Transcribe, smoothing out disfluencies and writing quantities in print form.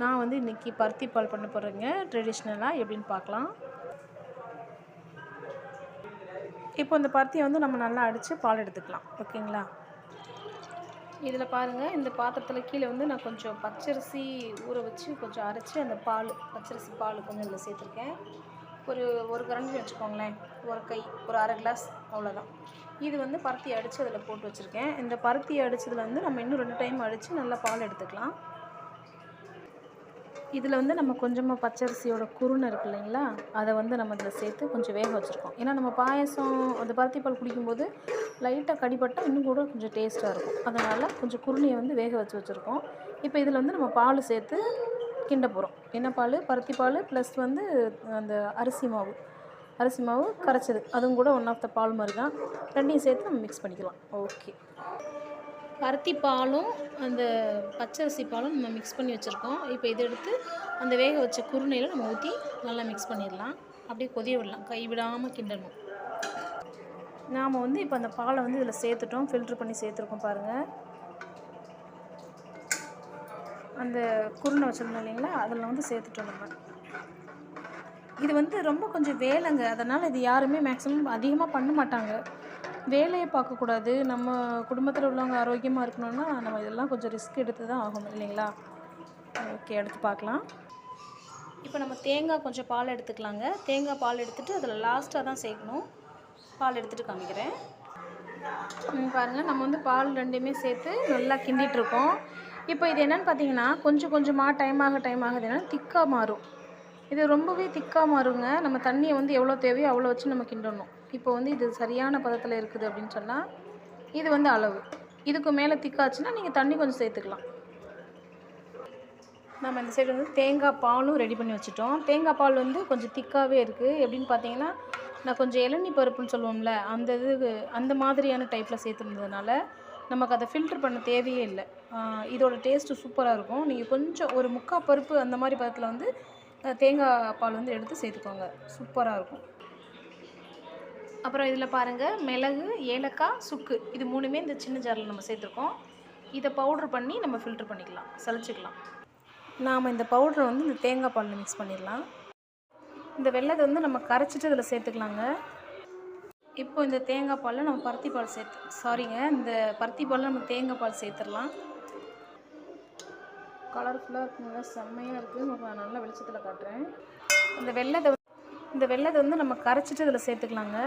நான் வந்து இன்றைக்கி பருத்தி பால் பண்ண போகிறேங்க, ட்ரெடிஷ்னலாக எப்படின்னு பார்க்கலாம். இப்போ இந்த பருத்தியை வந்து நம்ம நல்லா அடித்து பால் எடுத்துக்கலாம். ஓகேங்களா? இதில் பாருங்கள், இந்த பாத்திரத்தில் கீழே வந்து நான் கொஞ்சம் பச்சரிசி ஊற வச்சு கொஞ்சம் அரைச்சி அந்த பால், பச்சரிசி பால் கொஞ்சம் இதில் சேர்த்துருக்கேன். ஒரு கரண்டி வச்சுக்கோங்களேன், ஒரு கை, ஒரு அரை கிளாஸ், அவ்வளோதான். இது வந்து பருத்தி அடித்து அதில் போட்டு வச்சுருக்கேன். இந்த பருத்தி அடித்ததில் வந்து நம்ம இன்னும் 2 டைம் அடித்து நல்லா பால் எடுத்துக்கலாம். இதில் வந்து நம்ம கொஞ்சமாக பச்சரிசியோட குருணை இருக்குது இல்லைங்களா, அதை வந்து நம்ம இதில் சேர்த்து கொஞ்சம் வேக வச்சுருக்கோம். ஏன்னா நம்ம பாயசம் அந்த பருத்தி பால் குடிக்கும்போது லைட்டாக கடிப்பட்டால் இன்னும் கூட கொஞ்சம் டேஸ்ட்டாக இருக்கும். அதனால் கொஞ்சம் குருணையை வந்து வேக வச்சுருக்கோம். இப்போ இதில் வந்து நம்ம பால் சேர்த்து கிண்ட போகிறோம். என்ன பால்? பருத்தி பால் ப்ளஸ் வந்து அந்த அரிசி மாவு கரைச்சது, அதுவும் கூட ஒன் ஆஃப் த பால் மாதிரி தான். ரெண்டையும் சேர்த்து நம்ம மிக்ஸ் பண்ணிக்கலாம். ஓகே, பருத்தி பாலும் அந்த பச்சரிசி பாலும் நம்ம மிக்ஸ் பண்ணி வச்சுருக்கோம். இப்போ இதை எடுத்து அந்த வேக வச்ச குருணையில் நம்ம ஊற்றி நல்லா மிக்ஸ் பண்ணிடலாம். அப்படியே கொதிய விடலாம், கை விடாமல் கிண்டணும். நாம் வந்து இப்போ அந்த பாலை வந்து இதில் சேர்த்துட்டோம், ஃபில்ட்ரு பண்ணி சேர்த்துருக்கோம் பாருங்கள். அந்த குருணை வச்சுருந்தோம் இல்லைங்களா, அதில் வந்து சேர்த்துட்டோம் நம்ம. இது வந்து ரொம்ப கொஞ்சம் வேலைங்க, அதனால் இது யாருமே மேக்ஸிமம் அதிகமாக பண்ண மாட்டாங்க. வேலையை பார்க்கக்கூடாது, நம்ம குடும்பத்தில் உள்ளவங்க ஆரோக்கியமாக இருக்கணும்னா நம்ம இதெல்லாம் கொஞ்சம் ரிஸ்க் எடுத்து தான் ஆகணும் இல்லைங்களா? ஓகே, எடுத்து பார்க்கலாம். இப்போ நம்ம தேங்காய் கொஞ்சம் பால் எடுத்துக்கலாங்க. தேங்காய் பால் எடுத்துகிட்டு அதில் லாஸ்ட்டாக தான் சேர்க்கணும். பால் எடுத்துகிட்டு காமிக்கிறேன். பாருங்கள், நம்ம வந்து பால் ரெண்டையுமே சேர்த்து நல்லா கிண்டிகிட்ருக்கோம். இப்போ இது என்னென்னு பார்த்தீங்கன்னா, கொஞ்சம் கொஞ்சமாக டைம் ஆக என்னென்னா திக்காக மாறும். இது ரொம்பவே திக்காக மாறுங்க. நம்ம தண்ணியை வந்து எவ்வளோ தேவையோ அவ்வளோ வச்சு நம்ம கிண்டணும். இப்போ வந்து இது சரியான பதத்தில் இருக்குது அப்படின்னு சொன்னால் இது வந்து அளவு. இதுக்கு மேலே திக்காச்சுன்னா நீங்கள் தண்ணி கொஞ்சம் சேர்த்துக்கலாம். நம்ம இந்த சைடு வந்து தேங்காய் பாலும் ரெடி பண்ணி வச்சுட்டோம். தேங்காய் பால் வந்து கொஞ்சம் திக்காகவே இருக்குது. எப்படின்னு பார்த்தீங்கன்னா, நான் கொஞ்சம் இளநீ பருப்புன்னு சொல்லுவோம்ல, அந்த மாதிரியான டைப்பில் சேர்த்துருந்ததுனால நமக்கு அதை ஃபில்ட்ரு பண்ண தேவையே இல்லை. இதோட டேஸ்ட்டு சூப்பராக இருக்கும். நீங்கள் கொஞ்சம் ஒரு 3/4 பருப்பு அந்த மாதிரி பதத்தில் வந்து தேங்காய் பால் வந்து எடுத்து சேர்த்துக்கோங்க, சூப்பராக இருக்கும். அப்புறம் இதில் பாருங்கள், மிளகு, ஏலக்காய், சுக்கு, இது 3மே இந்த சின்ன ஜாரில் நம்ம சேர்த்துருக்கோம். இதை பவுட்ரு பண்ணி நம்ம ஃபில்ட்ரு பண்ணிக்கலாம், சளிச்சிக்கலாம். நாம் இந்த பவுட்ரை வந்து இந்த தேங்காய் பாலில் மிக்ஸ் பண்ணிடலாம். இந்த வெல்லத்தை வந்து நம்ம கரைச்சிட்டு இதில் சேர்த்துக்கலாங்க. இப்போ இந்த தேங்காய் பாலில் நம்ம இந்த பருத்தி பாலில் நம்ம தேங்காய் பால் சேர்த்துடலாம். கலர்ஃபுல்லாக இருக்குங்க, செம்மையாக இருக்குது. நான் நல்லா வெளிச்சத்தில் காட்டுறேன். இந்த வெல்லத்தை வந்து நம்ம கரைச்சிட்டு இதில் சேர்த்துக்கலாங்க.